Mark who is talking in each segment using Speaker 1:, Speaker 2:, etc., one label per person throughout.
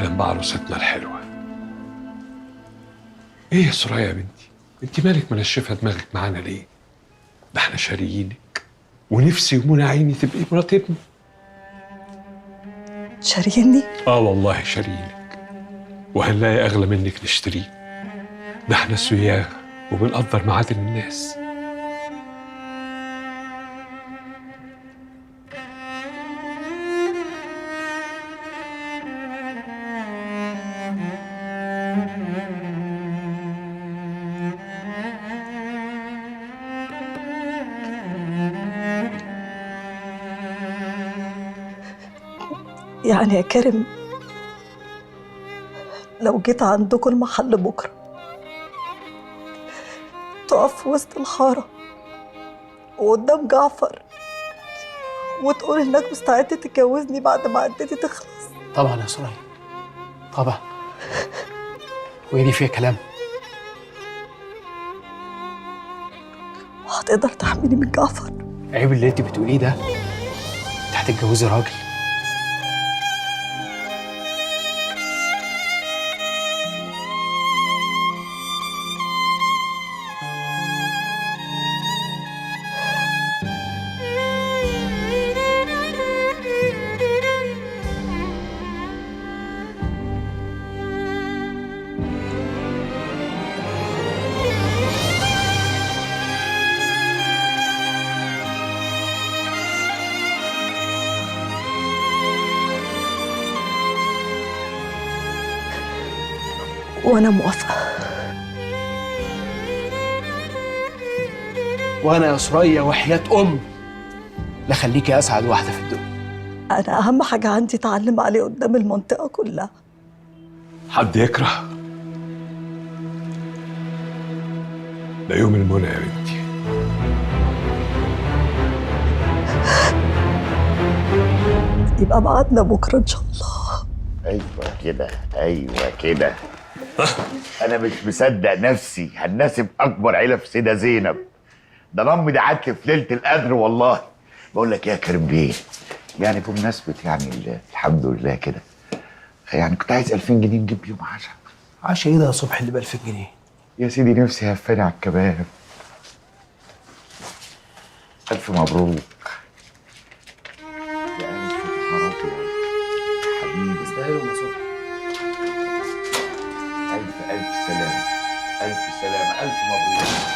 Speaker 1: وسهلا بعروستنا الحلوة. ايه يا سرايا يا بنتي؟ انت مالك منشفة دماغك معانا ليه؟ ده احنا شاريينك، ونفسي ومنى عيني تبقي مرات ابني.
Speaker 2: شاريني؟
Speaker 1: اه والله شاريينك، وهنلاقي اغلى منك نشتريه. ده احنا سياغ وبنقدر معادن الناس.
Speaker 2: يعني يا كريم لو جيت عندكم المحل بكرة تقف في وسط الحارة وقدام جعفر وتقول انك مستعد تتجوزني بعد ما عدتي تخلص؟
Speaker 3: طبعا يا سرايا، طبعا. وهي دي فيها كلام؟
Speaker 2: وهتقدر تحميني من جعفر؟
Speaker 3: عيب اللي انت بتقوليه ده، انت هتتجوزي راجل.
Speaker 2: وانا موافقة.
Speaker 3: وانا يا سرايا وحياة امي لا خليكي اسعد واحده في الدنيا.
Speaker 2: انا اهم حاجة عندي اتعلم عليه قدام المنطقة كلها.
Speaker 1: حد يكره؟ ده يوم المنى يا بنتي.
Speaker 2: يبقى ميعادنا بكرة ان شاء الله.
Speaker 4: ايوه كده، ايوه كده. انا مش مصدق نفسي هنناسب اكبر عيله في سيده زينب. ده انا امي دعت لي في ليله القدر والله. بقول لك يا كريم بيه، يعني بمناسبه الحمد لله كده، يعني كنت عايز 2000 جنيه نجيب بيهم عشاء.
Speaker 3: عشان ايه ده يا صبحي اللي ب 2000 جنيه؟
Speaker 4: يا سيدي نفسي هفاني على الكباب. الف مبروك يا ألف حراتي يا حبيبي.
Speaker 3: تستاهلوا يا صبحي.
Speaker 4: ألف سلامة، ألف سلامة، ألف مبروك.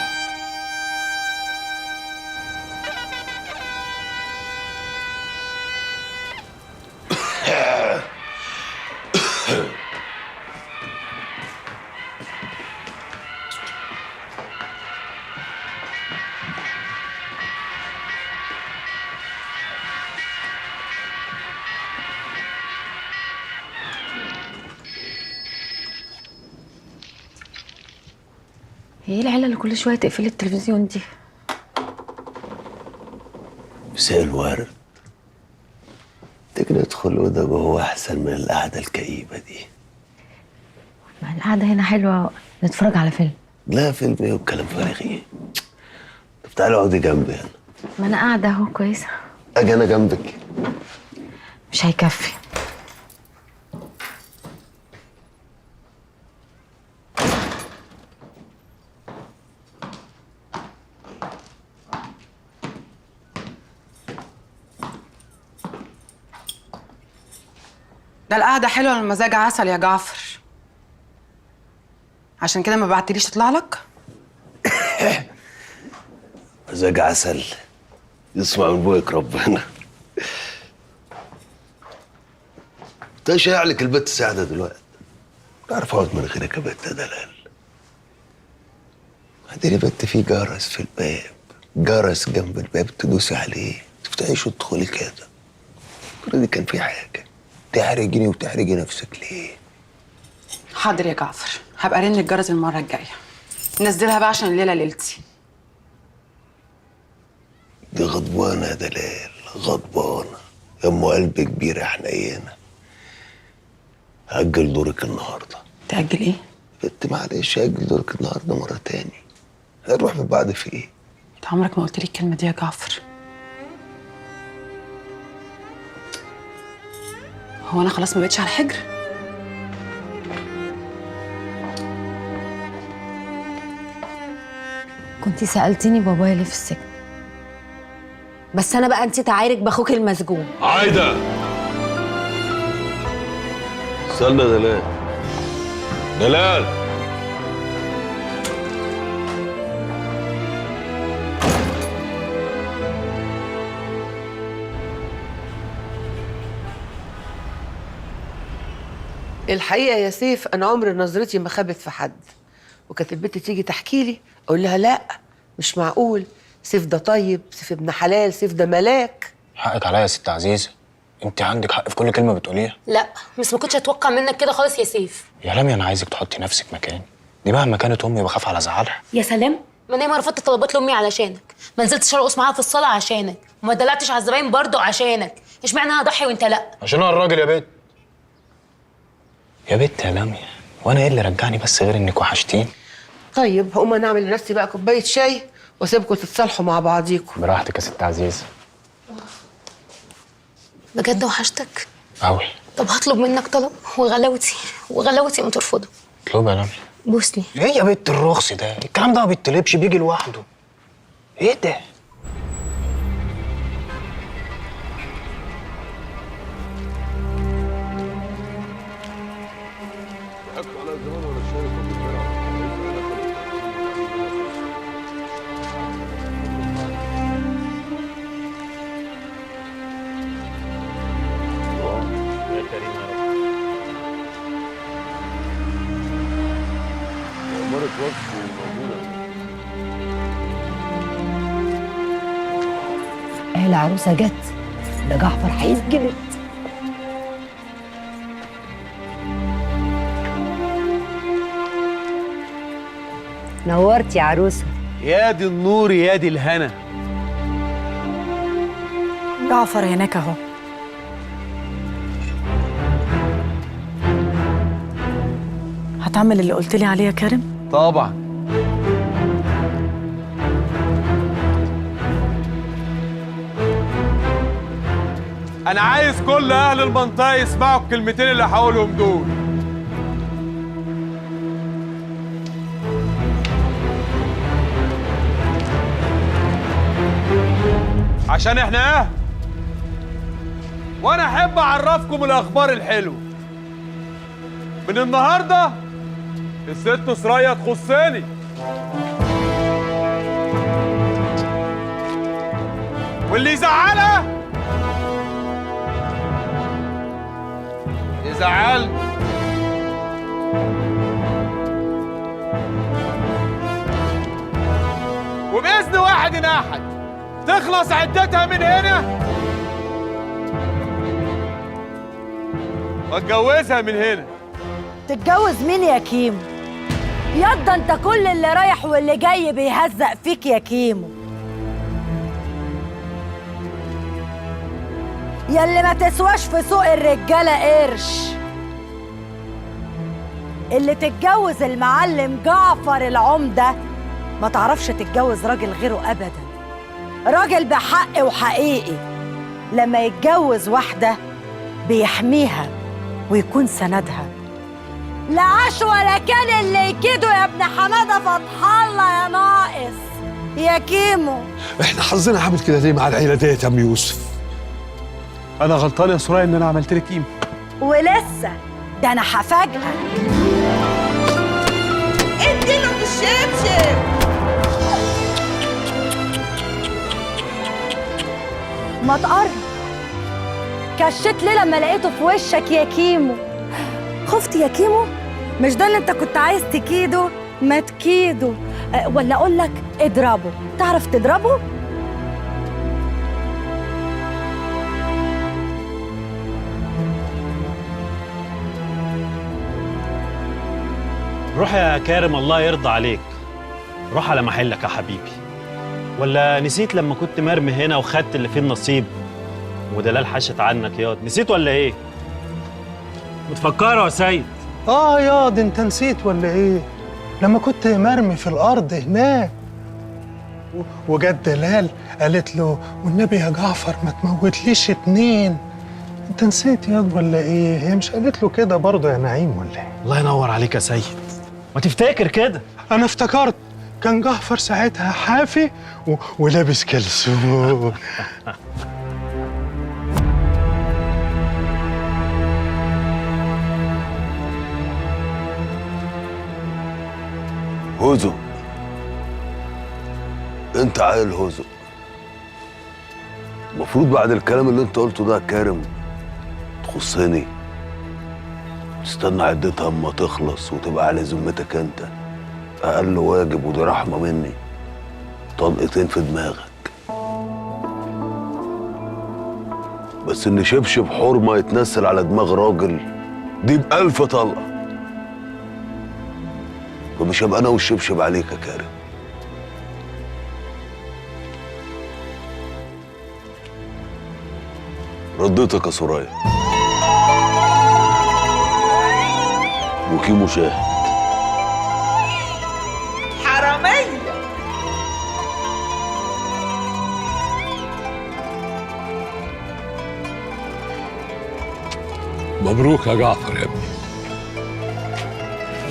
Speaker 5: هي ايه العيله اللي كل شويه تقفلي التلفزيون دي؟
Speaker 6: مساء الورد. تيجي ندخل الأوضة جوه أحسن من القعدة الكئيبة دي.
Speaker 5: ما القعده هنا حلوه، نتفرج على فيلم.
Speaker 6: لا فيلم ايه والكلام فارغ ايه؟ طب تعالي اقعدي جنبي هنا.
Speaker 5: ما انا قاعده اهو كويسه.
Speaker 6: اجي انا جنبك؟
Speaker 5: مش هيكفي.
Speaker 7: ده القعدة حلوة والمزاج عسل يا جعفر. عشان كده ما بعتليش تطلع لك؟
Speaker 6: مزاج عسل يسمع من بوقك ربنا. طيب عليك البت ساعدة دلوقتي. بعرف اقعد من غيرك يا بت يا دلال. بعدين يا بت في جرس في الباب، جرس جنب الباب تدوسي عليه تفتحيش وتدخلي كده. دي كان في حاجة تحرجني وتحرجي نفسك ليه؟
Speaker 7: حاضر يا جعفر، هبقى رن الجرس المرة الجاية. نزلها بقى عشان الليلة ليلتي.
Speaker 6: دي غضبانة يا دلال، غضبانة يا ام قلب كبير يا حنينة. هأجل دورك النهاردة.
Speaker 7: تأجل ايه؟
Speaker 6: بنت معلش هأجل دورك النهاردة مرة تاني. هنروح من بعد في ايه؟
Speaker 7: انت عمرك ما قلت لي الكلمة دي يا جعفر. هو انا خلاص ما بقتش على الحجر؟
Speaker 5: كنتي سألتيني بابايا ليه في السجن، بس أنا بقى نسيت أعارك بأخوك المسجون.
Speaker 1: عايدة استنى يا دلال. دلال
Speaker 8: الحقيقة يا سيف أنا عمري نظرتي ما خابت في حد، وكانت البنت تيجي تحكي لي أقول لها لأ مش معقول، سيف ده طيب، سيف ابن حلال، سيف ده ملاك.
Speaker 9: حقك عليا يا ست عزيزة، انت عندك حق في كل كلمة بتقوليها.
Speaker 10: لا بس ما كنتش اتوقع منك كده خالص يا سيف.
Speaker 9: يا لميا انا عايزك تحطي نفسك مكاني، دي مهما كانت امي بخاف على زعلها.
Speaker 10: يا سلام، ما انا ما رفضت طلبات لامي علشانك، ما نزلتش ارقص معاها في الصاله عشانك، وما دلعتش على الزباين برضه عشانك، اشمعنى انا اضحي وانت لا؟
Speaker 9: عشان انا الراجل يا بنت. يا بنت يا لميا، وانا ايه اللي رجعني بس غير انك وحشتيني؟
Speaker 8: طيب هقوم أنا أعمل لنفسي بقى كوباية شاي وأسيبكم تتصالحوا مع بعضيكم.
Speaker 9: براحتك يا ست عزيزة.
Speaker 10: بجد وحشتك؟
Speaker 9: أوي.
Speaker 10: طب هطلب منك طلب وغلاوتي ما ترفضه.
Speaker 9: اطلبها يا لميا.
Speaker 10: بوسني.
Speaker 9: ايه يا بنت الرخص ده؟ الكلام ده ما بيتطلبش، بيجي لوحده. ايه ده؟
Speaker 2: العروسة جت، ده جعفر هيتجلد. نورت يا عروسة.
Speaker 3: يا دي النور يا دي الهنا.
Speaker 2: جعفر هناك اهو. هتعمل اللي قلت لي عليه يا كريم؟
Speaker 3: طبعا. أنا عايز كل أهل المنطقة يسمعوا الكلمتين اللي هقولهم دول. عشان إحنا أهل، وأنا أحب أعرفكم الأخبار الحلوة. من النهاردة الست سرايا تخصني. واللي يزعلها يزعلني. وبإذن واحد أحد تخلص عدتها من هنا واتجوزها من هنا.
Speaker 2: تتجوز مين يا كيمو؟ ياض انت كل اللي رايح واللي جاي بيهزق فيك يا كيمو. ياللي ما تسواش في سوق الرجاله قرش. اللي تتجوز المعلم جعفر العمده ما تعرفش تتجوز راجل غيره ابدا. راجل بحق وحقيقي لما يتجوز واحده بيحميها ويكون سندها. لا عاش ولا كان اللي يكيده يا ابن حماده فتح الله يا ناقص يا كيمو.
Speaker 1: احنا حظنا عامل كده ليه مع العيله ديت يا ام يوسف؟
Speaker 3: أنا غلطان يا سرايا إن أنا عملت لك قيمة.
Speaker 2: ولسه ده أنا هفاجئك. اديله بالشبشب. ما تقرب. كشيت ليه لما لقيته في وشك يا كيمو؟ خفت يا كيمو؟ مش ده اللي انت كنت عايز تكيده؟ ما تكيده. ولا اقول لك اضربه. تعرف تضربه؟
Speaker 11: روح يا كارم الله يرضى عليك، روح على محلك يا حبيبي. ولا نسيت لما كنت مرمي هنا وخدت اللي فيه النصيب ودلال حشت عنك ياض؟ نسيت ولا ايه؟ متفكره يا سيد؟
Speaker 12: ياض انت نسيت ولا ايه؟ لما كنت مرمي في الارض هناك وجت دلال قالت له والنبي يا جعفر ما تموتليش 2. انت نسيت ياض ولا ايه؟ هي مش قالت له كده برضه يا نعيم ولا ايه؟
Speaker 11: الله ينور عليك يا سيد، ما تفتكر كده.
Speaker 12: انا افتكرت كان جعفر ساعتها حافي ولابس كلسون.
Speaker 6: هزق، انت عيل هزق. المفروض بعد الكلام اللي انت قلته ده يا كارم تخصني، تستنى عدتها اما تخلص وتبقى على ذمتك انت. اقل واجب ودي رحمه مني، طلقتين في دماغك. بس ان شبشب حرمه يتنسل على دماغ راجل دي ب1000 طلقه. ومش هبقى انا والشبشب عليك يا كارم. رديتك يا سرايا وكيمو شاهد.
Speaker 8: حرامية.
Speaker 1: مبروك يا جعفر يا ابني.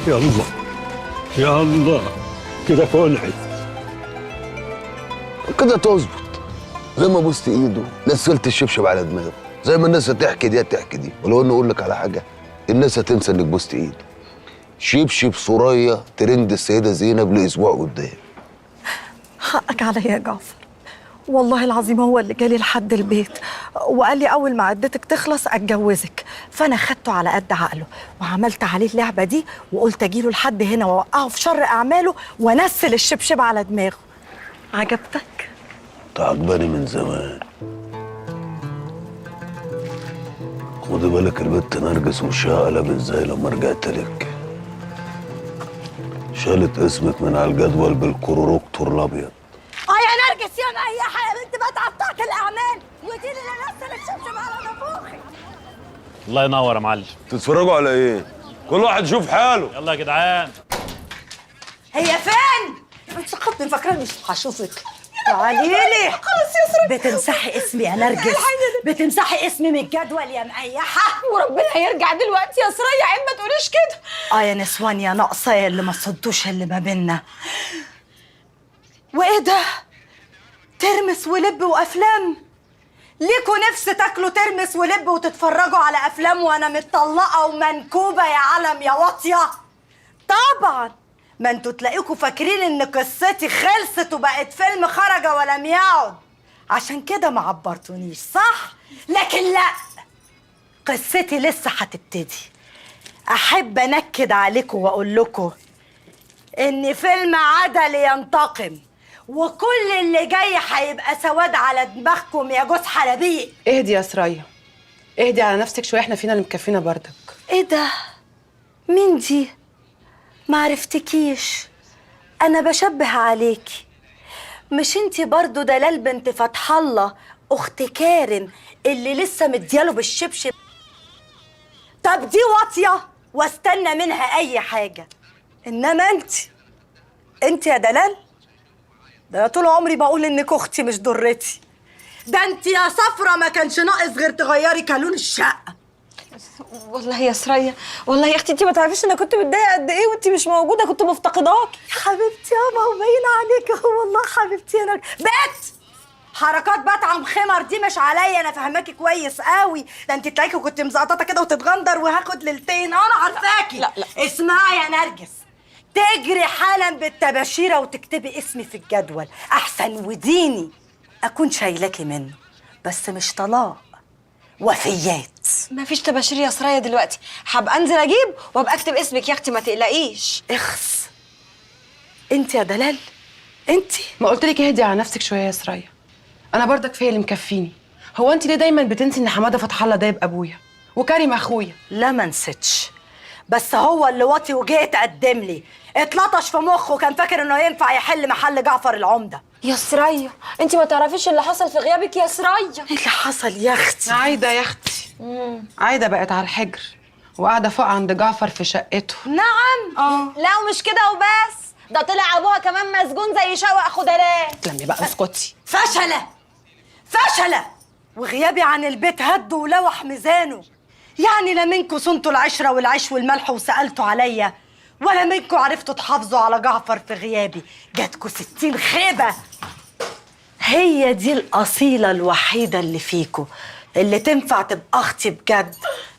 Speaker 1: يلا يلا كده فنعت.
Speaker 6: كده تظبط زي ما بوست ايده نسلت الشبشب على دماغه، زي ما الناس هتحكي دي هتحكي دي. ولو اني اقول لك على حاجه، الناس هتنسى انك بوست ايده. شبشب سرايا ترند السيده زينب لاسبوع قدام.
Speaker 2: حقك عليا يا جعفر، والله العظيم هو اللي جالي لحد البيت وقال لي اول ما عدتك تخلص اتجوزك، فانا خدته على قد عقله وعملت عليه اللعبه دي وقلت اجيله لحد هنا واوقعه في شر اعماله وانسل الشبشب على دماغه. عجبتك؟
Speaker 6: انت عجباني من زمان. خدي بالك البت نرجس وشها قلب ازاي لما رجعت لك. شالت اسمك من على الجدول بالكروروكتور الابيض.
Speaker 2: يا نرجس يا مقيحه يا بنت بتعه بتاعت الاعمال، ودي اللي نسل الشبشب على نافوخي.
Speaker 11: الله ينور يا معلم.
Speaker 6: تتفرجوا على ايه؟ كل واحد يشوف حاله.
Speaker 11: يلا يا جدعان.
Speaker 2: هي فين؟ انت خدني فاكراني مش هشوفك. تعالي لي. خلاص يا سرى. بتمسحي اسمي يا نرجس، بتمسحي اسمي من الجدول يا مقيحه.
Speaker 5: وربنا هيرجع دلوقتي يا سرية، عيب ما تقوليش كده.
Speaker 2: يا نسوان يا ناقصه يا اللي ما صدتوش اللي ما بينا. وايه ده؟ ترمس ولب وافلام؟ ليكوا نفس تاكلوا ترمس ولب وتتفرجوا على افلام وانا متطلقه ومنكوبه يا علم يا واطيه؟ طبعا ما انتوا تلاقيكوا فاكرين ان قصتي خلصت وبقت فيلم خرج ولم يعد، عشان كده ما عبرتونيش صح؟ لكن لا، قصتي لسه هتبتدي. احب انكد عليكم واقول لكم ان فيلم عدل ينتقم، وكل اللي جاي هيبقى سواد على دماغكم يا جوز حلبيق.
Speaker 7: اهدي يا سرية، اهدي على نفسك شويه، احنا فينا اللي مكفينا بردك.
Speaker 2: ايه ده؟ مين دي؟ معرفتكيش. انا بشبه عليكي. مش انتي برضو دلال بنت فتح الله اخت كارم اللي لسه مدياله بالشبشب؟ طب دي واطيه واستنى منها اي حاجه، انما انت يا دلال، ده انا طول عمري بقول انك اختي مش ضرتي. ده انت يا صفرة ما كانش ناقص غير تغيري كالون الشقه.
Speaker 5: والله يا سرية، والله يا اختي انت ما تعرفيش انا كنت متضايقه قد ايه وانت مش موجوده، كنت مفتقداكي.
Speaker 2: يا حبيبتي يابا وباين عليكي والله حبيبتي. انا بت حركات بطعم خمر دي مش عليا، انا فهماكي كويس قوي. ده انت تلاقيكي كنت مزقططه كده وتتغندر وهاخد ليلتين. انا عارفاكي.
Speaker 5: لا لا
Speaker 2: اسمعي يا نرجس، تجري حالا بالتباشيره وتكتبي اسمي في الجدول احسن، وديني اكون شايلاكي منه، بس مش طلاق، وفيات.
Speaker 5: مفيش تباشير يا سرية دلوقتي، هبقى انزل اجيب وابقى اكتب اسمك يا اختي، ما تقلقيش.
Speaker 2: اخس انت يا دلال انت.
Speaker 7: ما قلت لك اهدي على نفسك شويه يا سرية، انا بردك فيا اللي مكفيني. هو انت ليه دايما بتنسي ان حماده فتح الله ده يبقى ابويا وكريم اخويا؟
Speaker 2: لا ما نسيتش، بس هو اللي واطي وجه يتقدم لي اتلطش في مخه، كان فاكر انه ينفع يحل محل جعفر العمده.
Speaker 5: يا سرية انت ما تعرفيش اللي حصل في غيابك يا سرية.
Speaker 2: ايه اللي حصل يا اختي؟
Speaker 7: عايده يا اختي، عايده بقت على الحجر وقاعده فوق عند جعفر في شقته.
Speaker 2: نعم.
Speaker 5: لا ومش كده وبس، ده طلع ابوها كمان مسجون زي شوق اخو دلال.
Speaker 7: لمي بقى اسكتي.
Speaker 2: فشله وغيابي عن البيت هد ولوح ميزانه. يعني لا منكم صنتوا العشره والعيش والملح وسالتوا عليا، ولا منكم عرفتوا تحافظوا على جعفر في غيابي. جاتكوا 60 خيبة. هي دي الأصيلة الوحيدة اللي فيكوا اللي تنفع تبقى أختي بجد،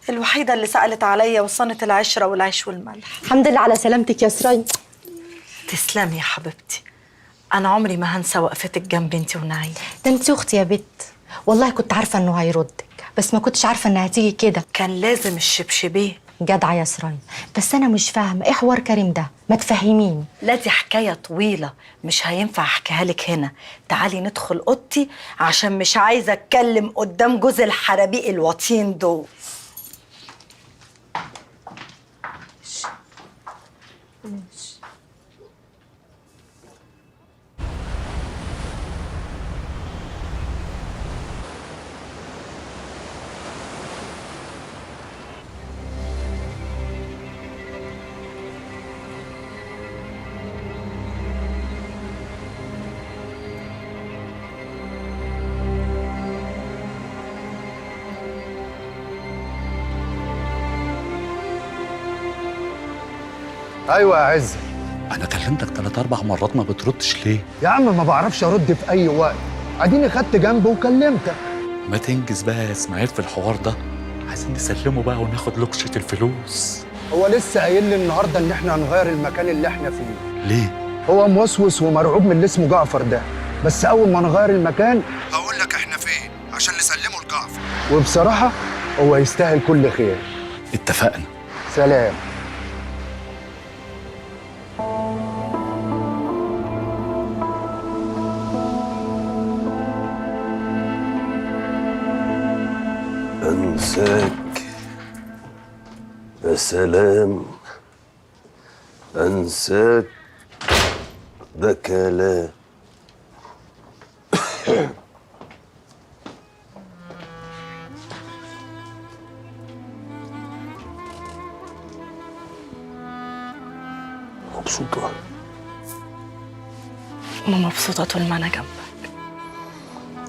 Speaker 2: الوحيدة اللي سألت عليا وصنت العشرة والعيش والملح.
Speaker 5: الحمد لله على سلامتك يا سرايا.
Speaker 2: تسلمي يا حبيبتي، أنا عمري ما هنسى وقفتك جنبي انتي ونعيم.
Speaker 5: ده انت اختي يا بت، والله كنت عارفه انه هيردك بس ما كنتش عارفه انها هتيجي كده.
Speaker 2: كان لازم الشبشبيه.
Speaker 5: جدعه يا سرايا، بس انا مش فاهمه ايه حوار كريم ده، ما تفهميني.
Speaker 2: لا دي حكاية طويلة مش هينفع احكيها لك هنا. تعالي ندخل اوضتي عشان مش عايزة اتكلم قدام جوز الحرابيق الواطيين دول.
Speaker 13: ايوه يا عزة.
Speaker 14: انا كلمتك 3-4 مرات ما بتردش ليه؟
Speaker 13: يا عم ما بعرفش ارد في اي وقت، اديني خدت جنبه وكلمتك.
Speaker 14: ما تنجز بقى يا اسماعيل في الحوار ده، عايزين نسلمه بقى وناخد لقشة الفلوس.
Speaker 13: هو لسه قايل لي النهارده ان احنا هنغير المكان اللي احنا فيه.
Speaker 14: ليه؟
Speaker 13: هو موسوس ومرعوب من اللي اسمه جعفر ده، بس اول ما نغير المكان هقول لك احنا فين عشان نسلمه لجعفر. وبصراحه هو يستاهل كل خير.
Speaker 14: اتفقنا.
Speaker 13: سلام.
Speaker 6: أنساك يا سلام، أنساك ده كلام. مبسوطة؟
Speaker 2: أنا مبسوطة طول ما أنا جنبك.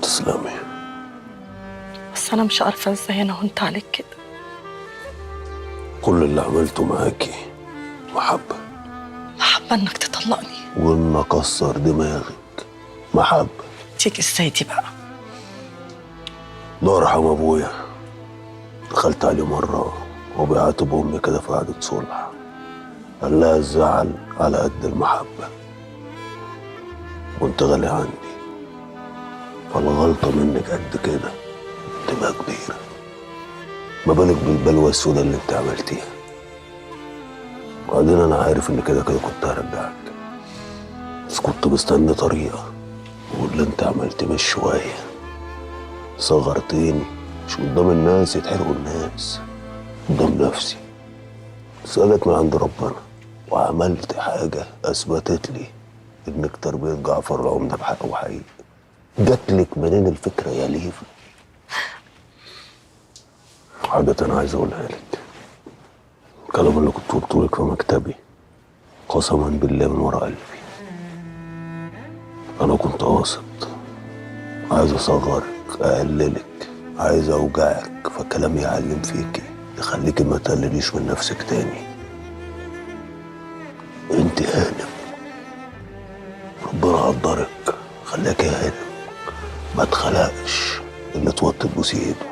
Speaker 6: تسلمي.
Speaker 2: بس أنا مش عارفة إزاي أنا هنت عليك كده.
Speaker 6: كل اللي عملته معاكي محبة.
Speaker 2: محبة إنك تطلقني؟
Speaker 6: وإن أكسر دماغك محبة.
Speaker 2: تيجي إزاي دي بقى؟
Speaker 6: الله يرحم أبويا، دخلت عليه مرة وهو بيعاتب أمي كده في قعدة صلح، قال لها الزعل على قد المحبة وأنت غالي عندي، فالغلطة منك قد كده تبقى كبيرة، ما بالك بالبلوى السودا اللي انت عملتيها. وبعدين انا عارف ان كده كده كنت هرجعك، بس كنت مستني طريقة، واللي انت عملتيه مش شوية، صغرتيني مش قدام الناس يتحرقوا الناس، قدام نفسي. بس جت من عند ربنا وعملت حاجة اثبتت لي انك تربية جعفر العمدة بحق وحقيقي. جاتلك منين الفكرة يا ليفا؟ حاجة أنا عايز أقولها لك، الكلام اللي كنت قلته لك في مكتبي قسما بالله من ورا قلبي، أنا كنت قاصد، عايز أصغرك، أقللك، عايز أوجعك، فكلامي يعلم فيكي يخليكي ما تقلليش من نفسك تاني. أنت هانم، ربنا قدرك خلاكي هانم، ما اتخلقش اللي توطي تبوسي ايده.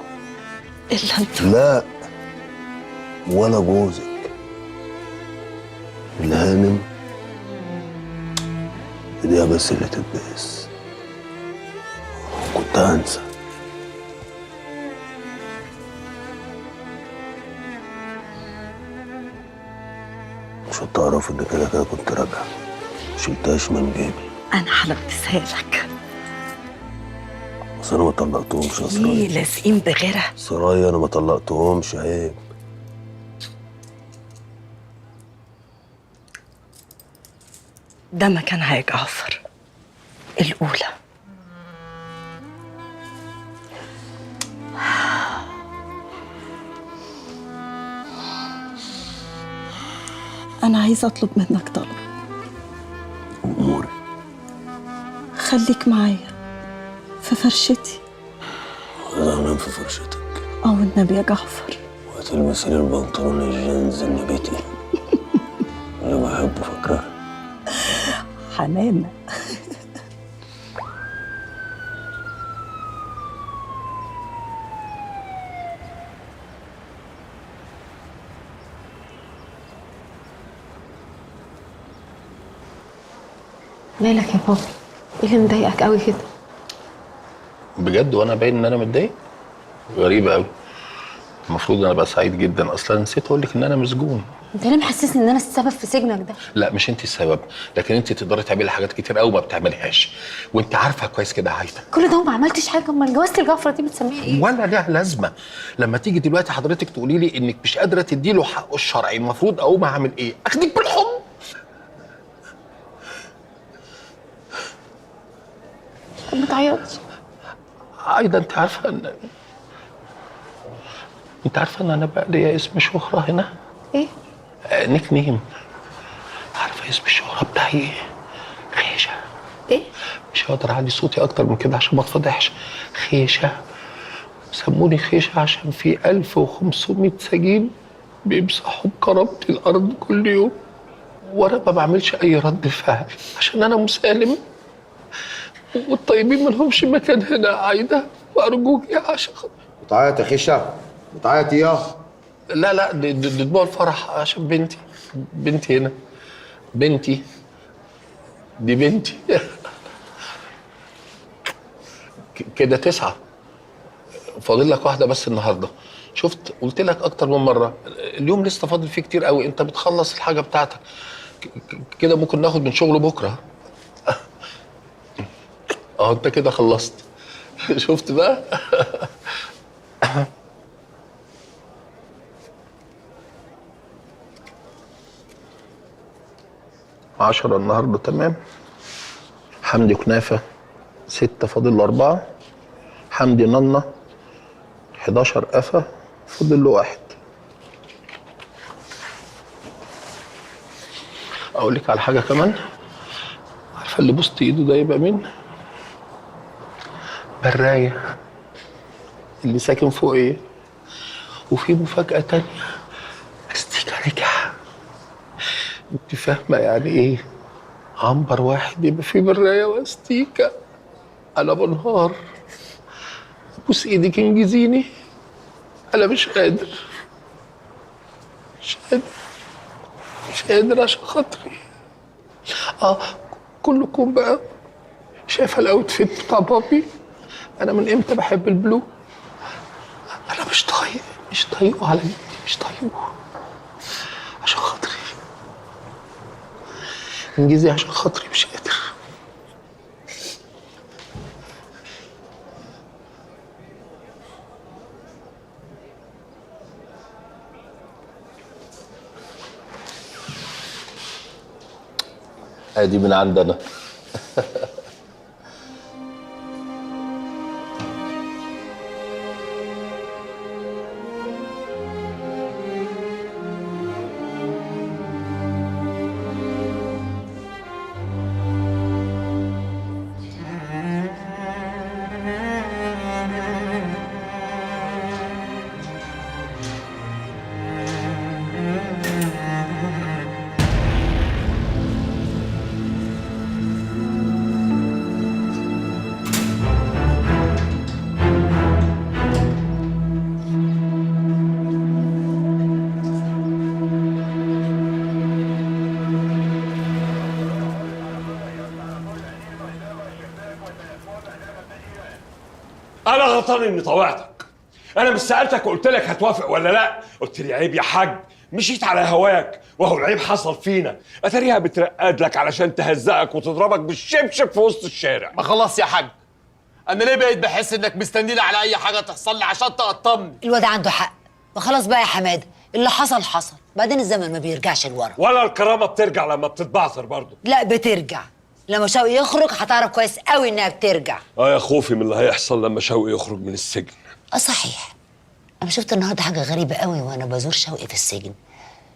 Speaker 2: إلا أنت؟
Speaker 6: لا، ولا جوزك. الهانم ايديها بس اللي تتباس. كنت هنسى. مش هتعرف ان كده كده كنت راجع، مشيلتهاش من جيبي.
Speaker 2: أنا هلبسها لك.
Speaker 6: بس انا ما طلقتهمش يا سرايا.
Speaker 2: ليه لازقين بغيرها؟
Speaker 6: سرايا انا ما طلقتهمش، عيب.
Speaker 2: ده مكانها يا جعفر، الأولى. أنا عايزة أطلب منك طلب.
Speaker 6: أموري.
Speaker 2: خليك معايا في فرشتي.
Speaker 6: عايز انام في فرشتك.
Speaker 2: والنبي يا جعفر.
Speaker 6: وهتلبسي لي البنطلون الجينز النبيتي اللي فاكراها؟
Speaker 2: حنانة.
Speaker 5: مالك يا بابا؟ ايه اللي مضايقك قوي كده؟
Speaker 3: بجد وانا باين ان انا متضايق؟ غريبه قوي. المفروض انا ابقى سعيد جدا، اصلا نسيت اقول لك ان انا مسجون.
Speaker 5: انت ليه محسسني ان انا السبب في سجنك ده؟
Speaker 3: لا مش انت السبب، لكن انت تقدري تعملي حاجات كتير قوي ما بتعمليهاش، وانت عارفه كويس كده يا عايده.
Speaker 5: كل ده وما عملتش حاجه، امال جوازة الجعفره دي بتسميها ايه؟
Speaker 3: ولا ليها لازمه. لما تيجي دلوقتي حضرتك تقولي لي انك مش قادره تدي له حقه الشرعي، المفروض اقوم اعمل ايه؟ اخدك بالحضن.
Speaker 5: طب ما تعيطش.
Speaker 3: عايده انت عارفه ان انا بقى ليا اسم شهره هنا؟
Speaker 5: ايه؟
Speaker 3: نيك نيم. عارفه اسم الشهره بتاعي ايه؟ خيشه.
Speaker 5: ايه؟
Speaker 3: مش هقدر اعلي صوتي اكتر من كده عشان ما اتفضحش. خيشه. سموني خيشه عشان في 1500 سجين بيمسحوا بكرامتي الارض كل يوم، وانا ما بعملش اي رد فعل عشان انا مسالم، والطيبين ما لهمش مكان هنا يا عايده، وارجوك يا عشان
Speaker 13: بتعيط يا خيشه؟ بتعيط يا؟
Speaker 3: لا دي دموع الفرح عشان بنتي هنا. بنتي دي بنتي. كده 9. فاضل لك واحده بس النهارده. شفت قلت لك اكتر من مره اليوم لسه فاضل فيه كتير قوي، انت بتخلص الحاجه بتاعتك كده ممكن ناخد من شغل بكره. انت كده خلصت. شفت بقى؟ 10 النهارده تمام. حمدي كنافه 6 فاضل له 4. حمدي ننا 11 قفا فاضل له 1. اقول لك على حاجه كمان. عارفه اللي بوست ايده ده يبقى مين؟ برايه اللي ساكن فوق ايه. وفي مفاجاه تانيه، استيكا رجع. انت فاهمه يعني ايه عنبر واحد يبقى فيه برايه واستيكا؟ انا بنهار. بوس ايدك انجزيني، انا مش قادر مش قادر عشان خاطري. كلكم بقى شايفه الاوتفيت بتاع بابي؟ انا من امتى بحب البلو؟ انا مش طايقه على جدي، مش طايقه عشان خاطري. انجزي عشان خاطري، مش قادر. ادي من عندنا.
Speaker 1: انا غلطان اني طوعتك. انا مش سالتك وقلت لك هتوافق ولا لا؟ قلت لي عيب يا حاج، مشيت على هواك، وهو العيب حصل فينا. اتاريها بترقد لك علشان تهزقك وتضربك بالشبشب في وسط الشارع.
Speaker 15: ما خلاص يا حاج، انا ليه بقيت بحس انك مستنيني على اي حاجه تحصل لي عشان تقطمني؟
Speaker 2: الواد عنده حق، وخلاص بقى يا حماده، اللي حصل حصل، بعدين الزمن ما بيرجعش لورا.
Speaker 1: ولا الكرامه بترجع لما بتتبعثر برضه.
Speaker 2: لا بترجع، لما شوقي يخرج هتعرف كويس قوي انها بترجع.
Speaker 1: يا خوفي من اللي هيحصل لما شوقي يخرج من السجن.
Speaker 2: صحيح، انا شفت النهارده حاجه غريبه قوي وانا بزور شوقي في السجن.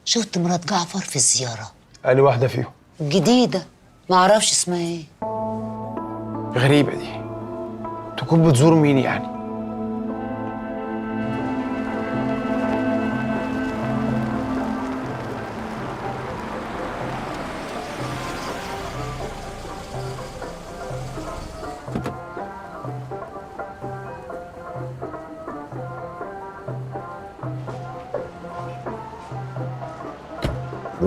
Speaker 2: شفت مرات جعفر في الزياره.
Speaker 9: أنهي واحدة فيهم؟
Speaker 2: جديده، ما اعرفش اسمها ايه.
Speaker 9: غريبة دي. تكون بتزور مين يعني؟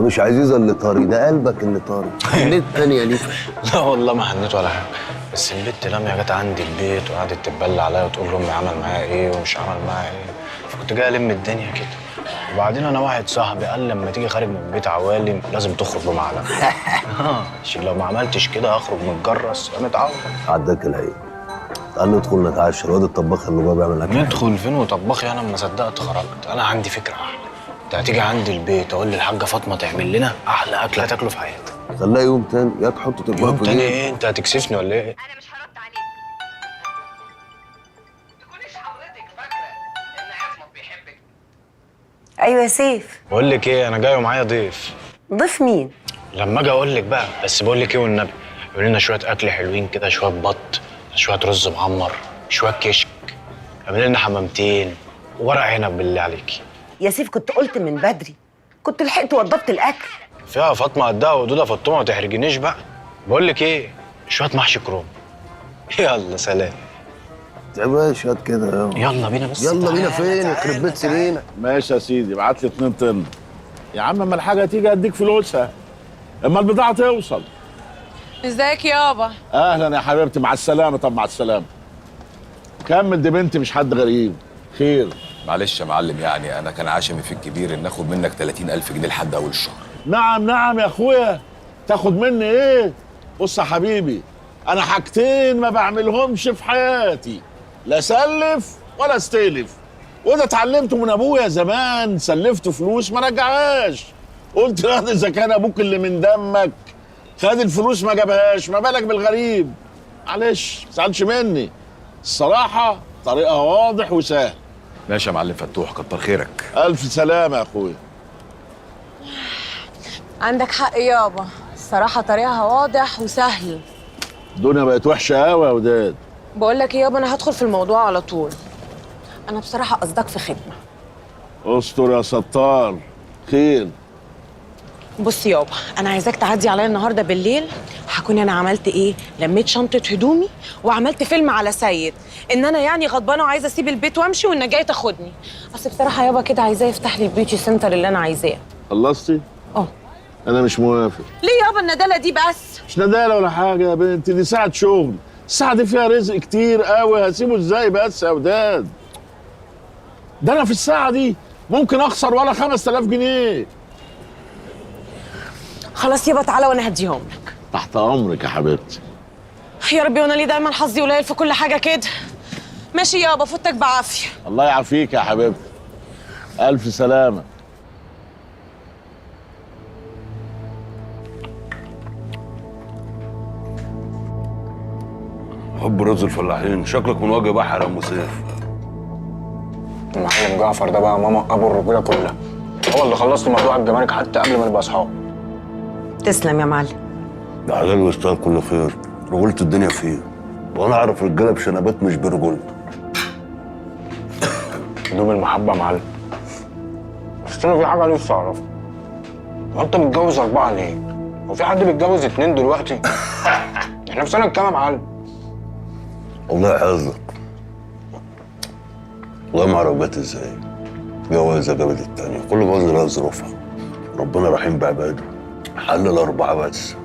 Speaker 6: ده مش عزيزه اللي طاري، ده قلبك اللي طاري. ليه التانية ليه؟
Speaker 9: لا والله ما هنيت ولا حاجه، بس البت لميا جت عندي البيت وقعدت تتبلى عليا وتقول لامي عمل معايا ايه ومش عمل معايا ايه، فكنت جاي الم الدنيا كده. وبعدين انا واحد صاحبي قال لما تيجي خارج من بيت عوالم لازم تخرج بمعلقه. عشان لو ما عملتش كده هخرج متجرس متعور.
Speaker 6: عداك العيب. تعال ندخل نتعشى، الواد الطباخ اللي جوه بيعمل اكل.
Speaker 9: ندخل فين وطبخي؟ انا لما صدقت خرجت. انا عندي فكره احلى، انت هتيجي عندي البيت اقول للحاجه فاطمه تعمل لنا احلى اكل هتاكله في حياتك.
Speaker 6: خليها يوم تاني، يا تحط تطبخ
Speaker 9: يوم
Speaker 6: في
Speaker 9: تاني
Speaker 6: جيبك.
Speaker 9: ايه؟ انت هتكسفني ولا ايه؟
Speaker 8: ايوه يا سيف.
Speaker 9: بقول لك ايه، انا جاي ومعايا ضيف.
Speaker 8: ضيف مين؟
Speaker 9: لما اجي اقول لك بقى، بس بقول لك ايه والنبي، يقول لنا شويه اكل حلوين كده، شويه بط، شويه رز معمر، شويه كشك، اعمل لنا حمامتين وورق عنب بالله عليكي.
Speaker 8: يا سيف كنت قلت من بدري، كنت لحقت وضبت الاكل.
Speaker 9: فيها فاطمه قدها ودوده فطومه، ما تحرجنيش بقى. بقول لك ايه، شويه محشي كروم. يلا سلام.
Speaker 6: يا باشا هات كده
Speaker 9: يلا بينا بس.
Speaker 6: يلا بينا فين؟ يخرب بيت سنينك.
Speaker 16: ماشي يا سيدي، ابعت لي 2 طن. يا عم اما الحاجه تيجي اديك فلوسها، اما البضاعه توصل.
Speaker 7: ازيك يابا؟
Speaker 16: اهلا يا حبيبتي، مع السلامه. طب مع السلامه. كمل، دي بنتي مش حد غريب. خير؟
Speaker 17: معلش يا معلم، يعني انا كان عشمي في الكبير ان اخد منك 30,000 جنيه لحد اول الشهر.
Speaker 16: نعم نعم يا اخويا، تاخد مني ايه؟ بص يا حبيبي، انا حاجتين ما بعملهمش في حياتي، لا سلف ولا استلف. وده اتعلمته من ابويا زمان، سلفته فلوس ما رجعهاش. قلت لا، اذا كان ابوك اللي من دمك خد الفلوس ما جابهاش، ما بالك بالغريب؟ معلش ما تزعلش مني، الصراحه طريقها واضح وسهل.
Speaker 17: ماشي يا معلم فتوح، كتر خيرك.
Speaker 16: الف سلامه يا اخويا.
Speaker 7: عندك حق يابا، الصراحه طريقها واضح وسهل.
Speaker 16: الدنيا بقت وحشه قوي يا وداد.
Speaker 7: بقول لك ايه يابا، انا هدخل في الموضوع على طول. انا بصراحه قصدك في خدمه.
Speaker 16: استر يا ستار. خير؟
Speaker 7: بص يابا، انا عايزاك تعدي عليا النهارده بالليل، هكون انا عملت ايه، لميت شنطه هدومي وعملت فيلم على سيد ان انا يعني غضبانه وعايزه اسيب البيت وامشي وانك جاي تاخدني. اصل بصراحه يابا كده عايزاه يفتح لي البيوتي سنتر اللي انا عايزاه.
Speaker 16: خلصتي؟ انا مش موافق.
Speaker 7: ليه يابا الندالة دي بس؟
Speaker 16: مش ندالة ولا حاجة يا بنتي، دي ساعة شغل، الساعة دي فيها رزق كتير قوي، هسيبه ازاي بس يا وداد؟ ده انا في الساعة دي ممكن اخسر ولا 5000 جنيه.
Speaker 7: خلاص يابا تعالى وانا هديهم لك.
Speaker 16: تحت امرك يا حبيبتي.
Speaker 7: يا ربي، وانا ليه دايما حظي قليل في كل حاجة كده؟ ماشي يابا، فوتك بعافية.
Speaker 16: الله يعافيك يا حبيبتي. الف سلامة.
Speaker 6: حب رز الفلاحين، شكلك من وجه بحر يا ام سيف.
Speaker 9: المعلم جعفر ده بقى ماما ابو الرجوله كلها، هو اللي خلص لي موضوع الجمارك حتى قبل ما نبقى اصحاب.
Speaker 8: تسلم يا معلم.
Speaker 6: ده حلال ويستاهل كل خير، رجولة الدنيا فيه، وانا اعرف رجاله بشنبات مش برجولته.
Speaker 9: دوب المحبه يا معلم. بس انا في حاجه نفسي اعرفها، هو انت متجوز 4 ليه؟ هو في حد بيتجوز 2 دلوقتي؟ احنا في سنه كام يا معلم؟
Speaker 6: والله يحفظك، والله ما اعرف جت ازاي، جوازه جابت التانية، كل جوازه لها ظروفها، ربنا رحيم بعباده، حلل 4 بس،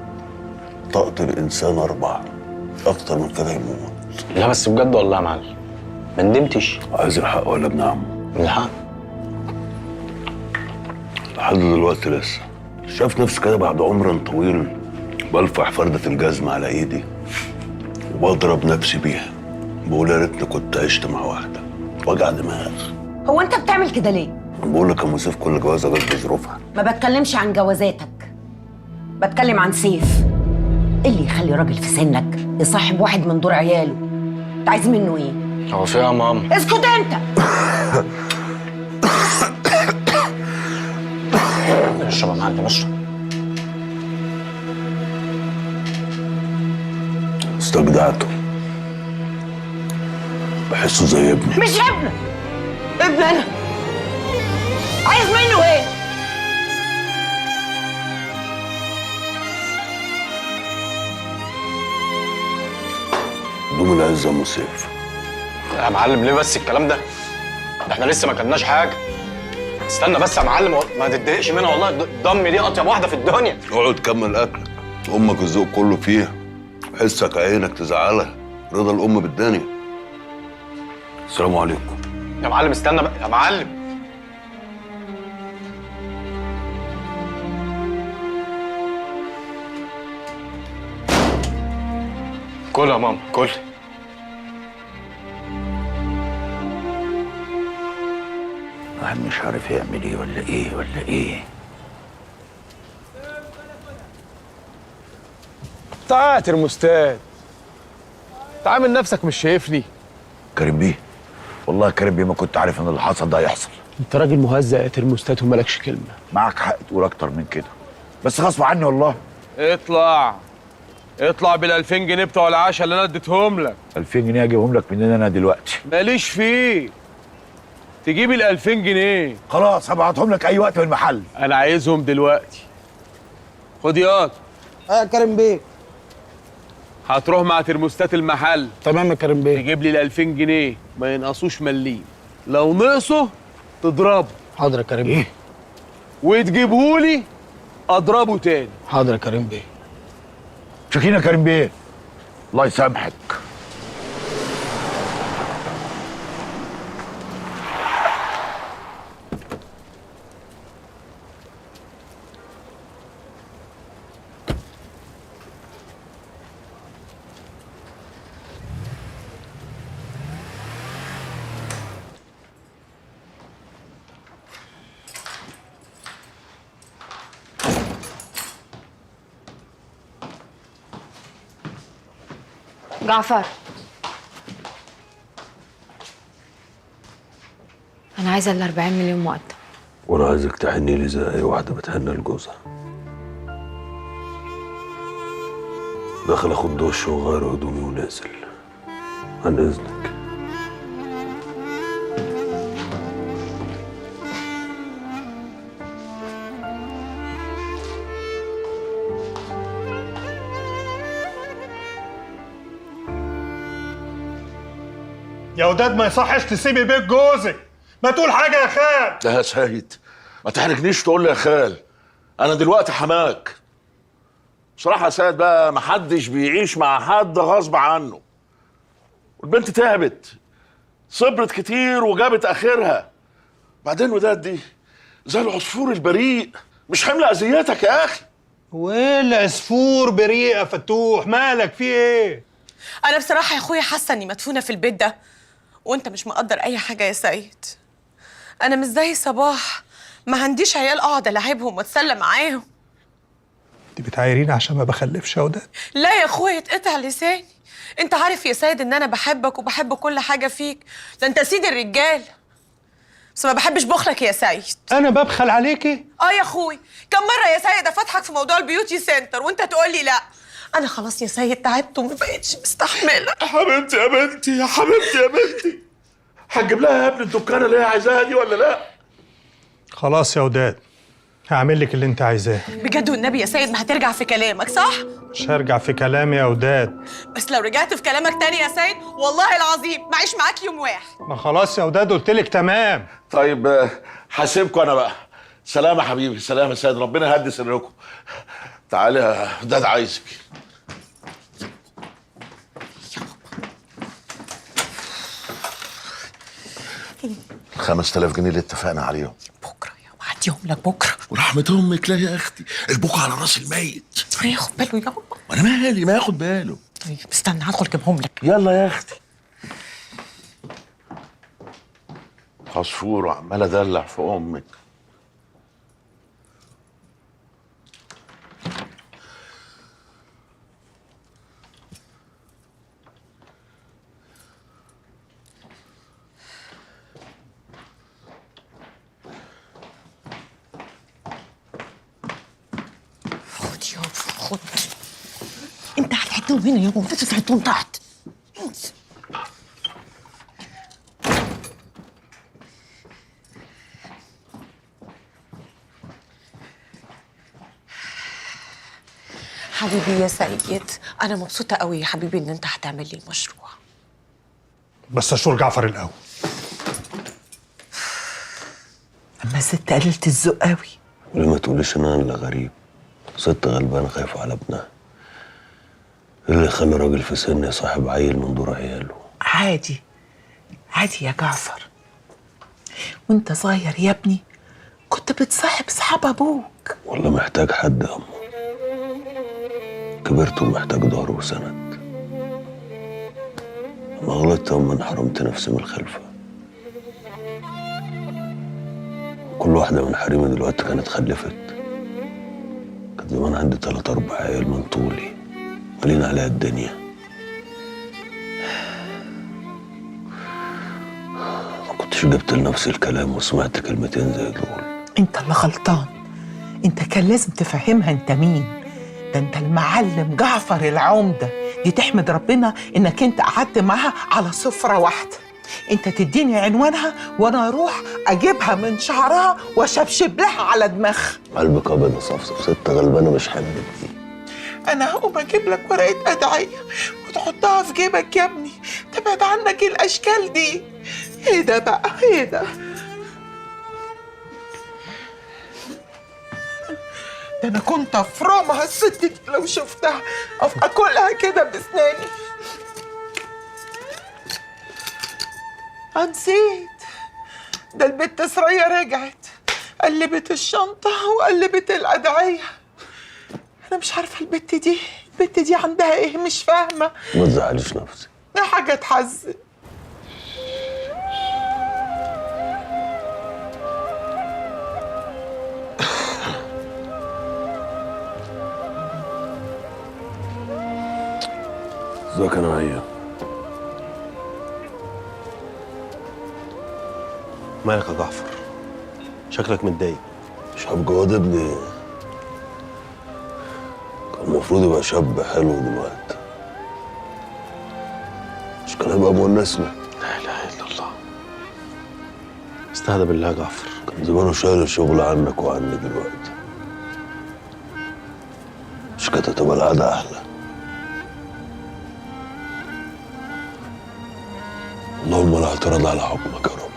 Speaker 6: طاقة الإنسان 4، أكتر من كده يموت.
Speaker 9: لا بس بجد والله يا معلم، ما ندمتش؟
Speaker 6: عايز الحق ولا ابن عمه؟
Speaker 9: الحق.
Speaker 6: لحد دلوقتي لسه شايف نفسي كده بعد عمر طويل بلفح فردة الجزمة على إيدي وبضرب نفسي بيها، بقول يا ريتني كنت عشت مع واحدة، وجع دماغ.
Speaker 2: هو انت بتعمل كده ليه؟
Speaker 6: بقول لك يا ام سيف كل جوازة جت بظروفها.
Speaker 2: ما بتكلمش عن جوازاتك، بتكلم عن سيف. ايه اللي يخلي راجل في سنك يصاحب واحد من دور عياله؟ انت عايز منه ايه؟
Speaker 9: هو في يا ماما؟
Speaker 2: اسكت انت.
Speaker 9: اشرب يا معلم اشرب.
Speaker 6: استجدعته، بحسه زي ابني.
Speaker 2: مش ابنك، ابن انا. عايز منه ايه؟
Speaker 6: دوم العز يا ام سيف.
Speaker 9: يا معلم ليه بس الكلام ده؟ احنا لسه ما كلناش حاجه. استنى بس يا معلم، ما تتضايقش منها والله، الضم دي اطيب واحده في الدنيا.
Speaker 6: اقعد كمل اكلك، امك الذوق كله فيها، حسك عينك تزعلها، رضا الام بالدنيا. السلام عليكم.
Speaker 9: يا معلم استنى بقى يا معلم. كل يا ماما كل.
Speaker 4: واحد مش عارف يعمل ايه ولا ايه.
Speaker 15: تعال يا ترموستات، تعامل نفسك مش شايفني.
Speaker 4: كريم بيه، والله يا كريم بيه ما كنت عارف ان اللي حصل ده هيحصل.
Speaker 3: انت راجل مهزأ يا ترموستات ومالكش كلمه.
Speaker 4: معك حق تقول اكتر من كده، بس غصب عني والله.
Speaker 15: اطلع بال 2000 جنيه بتوع العشاء اللي انا اديتهم لك.
Speaker 4: 2000 جنيه اجيبهم لك منين انا دلوقتي؟
Speaker 15: ماليش فيه، تجيب ال 2000 جنيه.
Speaker 4: خلاص هبعتهم لك اي وقت من المحل.
Speaker 15: انا عايزهم دلوقتي. خد ياض.
Speaker 3: يا كريم بيه.
Speaker 15: هتروح مع ترموستات المحل.
Speaker 3: تمام يا كريم بيه.
Speaker 15: تجيب لي ال 2000 جنيه ما ينقصوش مليم، لو نقصوا تضربه.
Speaker 3: حاضر يا كريم بيه.
Speaker 15: وتجيبهولي اضربه تاني.
Speaker 3: حاضر يا كريم بيه.
Speaker 4: شكينا يا كريم بيه، الله يسامحك.
Speaker 5: جعفر، أنا عايزة ال 40 مليون مقدم.
Speaker 6: وانا عايزك تحني لي زي اي واحده بتهنى لجوزها. داخل اخد دش وغير هدومي ونازل، عن اذنك.
Speaker 12: يا وداد ما يصحش تسيبي بيت جوزك، ما تقول حاجه يا خال.
Speaker 16: ده يا سيد ما تحرجنيش تقول لي يا خال، انا دلوقتي حماك. بصراحه يا سيد بقى محدش بيعيش مع حد غصب عنه، والبنت تعبت، صبرت كتير وجابت اخرها. بعدين وداد دي زي العصفور البريء، مش حمل اذيتك يا اخي.
Speaker 12: وايه العصفور بريء يا فتوح؟ مالك في ايه؟
Speaker 7: انا بصراحه يا اخويا حاسه اني مدفونه في البيت ده، وانت مش مقدر اي حاجه يا سيد. انا مش زي صباح، ما عنديش عيال اقعد العبهم واتسلى معاهم.
Speaker 12: انت بتعايريني عشان ما بخلفش يا وداد؟
Speaker 7: لا يا اخويا اتقطع لساني، انت عارف يا سيد ان انا بحبك وبحب كل حاجه فيك، ده انت سيد الرجال، بس ما بحبش بخلك يا سيد.
Speaker 12: انا ببخل عليكي؟
Speaker 7: يا اخوي، كم مره يا سيد افتحك في موضوع البيوتي سنتر وانت تقول لي لا. انا خلاص يا سيد تعبت وما بقتش مستحمله.
Speaker 16: يا حبيبتي يا بنتي، يا حبيبتي يا بنتي، هتجيب لها يا ابني الدكانه اللي هي عايزاها دي ولا لا؟
Speaker 12: خلاص يا وداد، هعمل لك اللي انت عايزاه.
Speaker 7: بجد والنبي يا سيد ما هترجع في كلامك صح؟
Speaker 12: مش هرجع في كلامي يا وداد.
Speaker 7: بس لو رجعت في كلامك تاني يا سيد والله العظيم ما اعيش معاك يوم واحد.
Speaker 12: ما خلاص يا وداد قلت لك تمام.
Speaker 16: طيب هسيبكم انا بقى. سلام يا حبيبي، سلام يا سيد، ربنا يهدي سركم. تعالي يا وداد عايزك. 5000 جنيه اللي اتفقنا عليهم
Speaker 7: بكره يا وعديهم لك بكره.
Speaker 16: ورحمة امك لا يا اختي، البكا على راس الميت.
Speaker 7: هياخد باله يابا.
Speaker 16: وانا مالي ما ياخد باله.
Speaker 7: طيب استنى هدخل اجيبهم لك.
Speaker 16: يلا يا اختي. عصفور وعمال ادلع في امك.
Speaker 7: خد يابا خد. انت هتحطهم هنا يابا وانت تحطهم تحت. حبيبي يا سيد، انا مبسوطه قوي يا حبيبي ان انت هتعمل لي مشروع،
Speaker 12: بس اشور جعفر الاول.
Speaker 8: اما الست قليلة الذوق قوي.
Speaker 6: ليه ما تقوليش ان انا اللي غريب؟ ست غلبانه خايفه على ابنها. إيه اللي يخلي راجل في سني صاحب عيل من دور عياله؟
Speaker 8: عادي عادي يا جعفر، وانت صغير يا ابني كنت بتصاحب اصحاب ابوك.
Speaker 6: والله محتاج حد يا أمه. كبرت ومحتاج ظهر وسند. ما غلطت يوم ما حرمت نفسي من الخلفة. كل واحدة من حريمي دلوقتي كانت خلفت. كان زمان عندي 3 4 عيال من طولي مالين عليها الدنيا. ما كنتش جبت لنفسي الكلام وسمعت كلمتين زي دول.
Speaker 8: انت اللي غلطان، انت كان لازم تفهمها انت مين. ده انت المعلم جعفر العمدة، دي تحمد ربنا انك انت قعدت معاها على سفرة واحدة. انت تديني عنوانها وانا اروح اجيبها من شعرها واشبشب لها على دماغها.
Speaker 6: قلبك ابيض يا صفصف، ست غلبانه مش حمل دي.
Speaker 8: انا هقوم اجيب لك ورقة ادعية وتحطها في جيبك يا ابني، تبعد عنك الاشكال دي. ايه ده بقى؟ ايه ده؟ ده انا كنت افرمها الست دي لو شفتها، اكلها كده باسناني. نسيت، ده البت سرية رجعت قلبت الشنطة وقلبت الأدعية. أنا مش عارفة البت دي عندها إيه، مش فاهمة.
Speaker 6: ما تزعليش نفسك،
Speaker 8: ده حاجة تحزن.
Speaker 6: ازيك يا نعيم؟
Speaker 11: مالك يا جعفر؟ شكلك متضايق.
Speaker 6: شاب جواد ابني كان المفروض يبقى شاب حلو دلوقتي، مش كان هيبقى مونسنا.
Speaker 11: لا اله الا الله. استهدى بالله يا جعفر.
Speaker 6: كان زمانه شايل الشغل عنك وعني دلوقتي، مش كانت هتبقى القعدة أحلى. اللهم لا اعتراض على حكمك يا رب.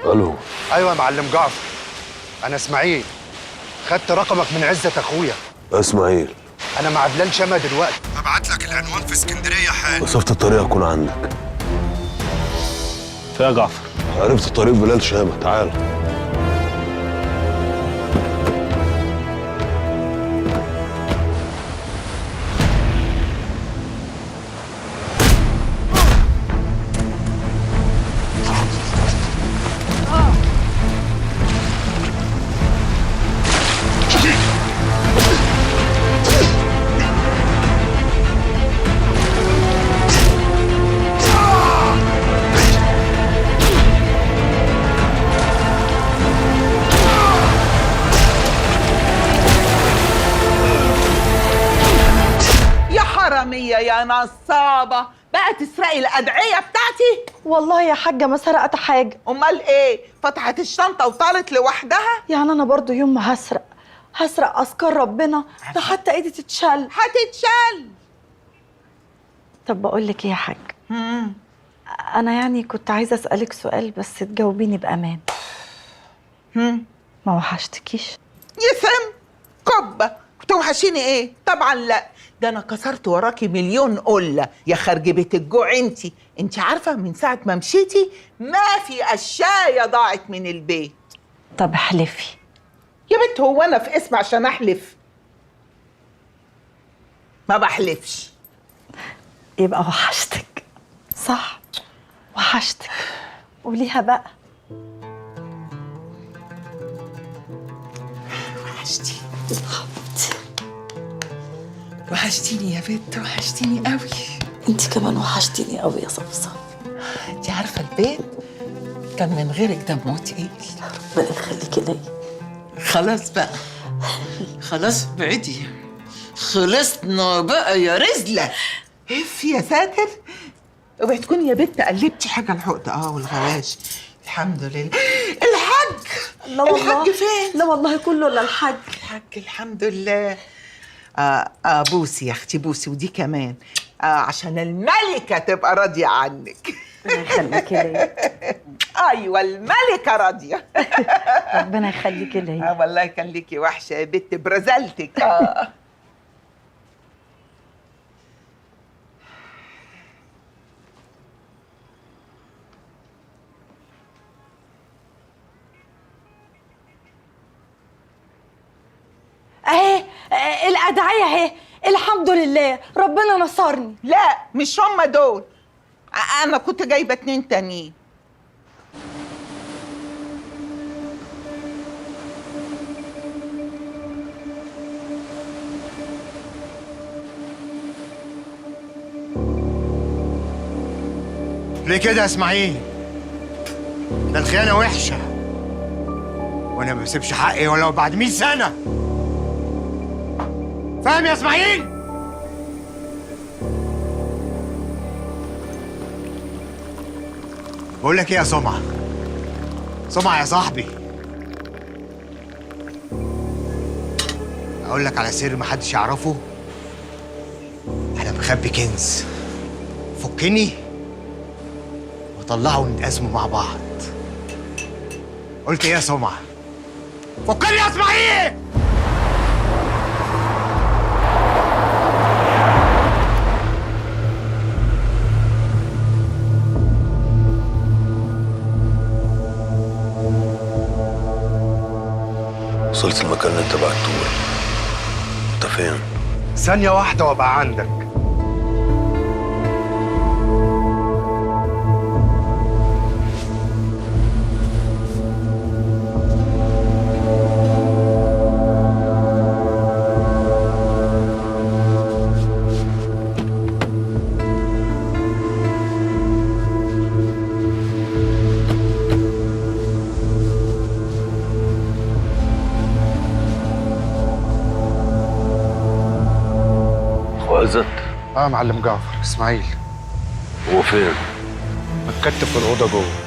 Speaker 6: الو.
Speaker 13: ايوه يا معلم جعفر، انا اسماعيل، خدت رقمك من عزة اخويا.
Speaker 6: اسماعيل،
Speaker 13: انا مع بلال شما دلوقتي، هبعت لك العنوان في اسكندريه حالا.
Speaker 6: مسافة الطريق أكون عندك.
Speaker 11: فيا جعفر؟
Speaker 6: عرفت طريق بلال شامة، تعال.
Speaker 8: يا نصابة بقى تسرقي الأدعية بتاعتي؟
Speaker 5: والله يا حاجة ما سرقت حاجة.
Speaker 8: أمال إيه؟ فتحت الشنطة وطارت لوحدها؟
Speaker 5: يعني أنا برضو يوم ما هسرق أذكار ربنا ده حتى إيدي تتشل.
Speaker 8: هتتشل.
Speaker 5: طب بقول لك إيه يا حاج؟ أنا يعني كنت عايزة أسألك سؤال بس تجاوبيني بأمان. ما وحشتكيش؟
Speaker 8: يسم كبة، توحشيني إيه؟ طبعا لأ، ده أنا كسرت وراكي مليون قلة يا خارجة بيت الجوع. انت عارفة من ساعة ما مشيتي ما في أشياء ضاعت من البيت.
Speaker 5: طب احلفي.
Speaker 8: يا بنت هو أنا في اسم عشان أحلف؟ ما بحلفش.
Speaker 5: يبقى وحشتك صح؟ وحشتك. قوليها بقى.
Speaker 8: وحشتيني وحشتيني يا بنت، وحشتيني قوي.
Speaker 5: انت كمان وحشتيني قوي يا صفصف.
Speaker 8: انت عارفه البيت كان من غيرك دمه تقيل.
Speaker 5: ربنا يخليكي ليا.
Speaker 8: خلاص بقى، خلاص بعدي، خلصنا بقى يا رزله. اف يا ساتر، اوعي تكوني يا بنت قلبتي حاجه العقده والغواش. الحمد لله. الحاج،
Speaker 5: لا والله.
Speaker 8: الحاج فين؟
Speaker 5: لا والله كله الا الحاج.
Speaker 8: الحمد لله. بوسي يا اختي بوسي، ودي كمان عشان الملكة تبقى راضية عنك.
Speaker 5: ربنا يخليكي ليا.
Speaker 8: ايوه الملكة راضية.
Speaker 5: ربنا يخليكي ليا.
Speaker 8: والله يخليكي، وحشة يا بت برزلتك.
Speaker 2: اهي الأدعية اهي، الحمد لله ربنا نصرني.
Speaker 8: لا مش هم دول، انا كنت جايبة 2 تانيين.
Speaker 18: ليه كده يا اسماعيل؟ ده الخيانة وحشة، وانا ما بسيبش حقي ولو بعد 100 سنة. فاهم يا اسماعيل؟ بقول لك ايه يا سمعة؟ سمعة يا صاحبي، اقول لك على سر محدش يعرفه. انا مخبي كنز، فكني وطلعه ونتقاسموا مع بعض. قلت ايه يا سمعة؟ فكني يا اسماعيل!
Speaker 6: وصلت المكان اللي انت بعتهولي. انت فين؟
Speaker 18: ثانية واحدة وابقى عندك.
Speaker 6: عزت؟
Speaker 18: معلم جعفر. اسماعيل
Speaker 6: هو فين؟
Speaker 18: متكتف في الأوضة جوه.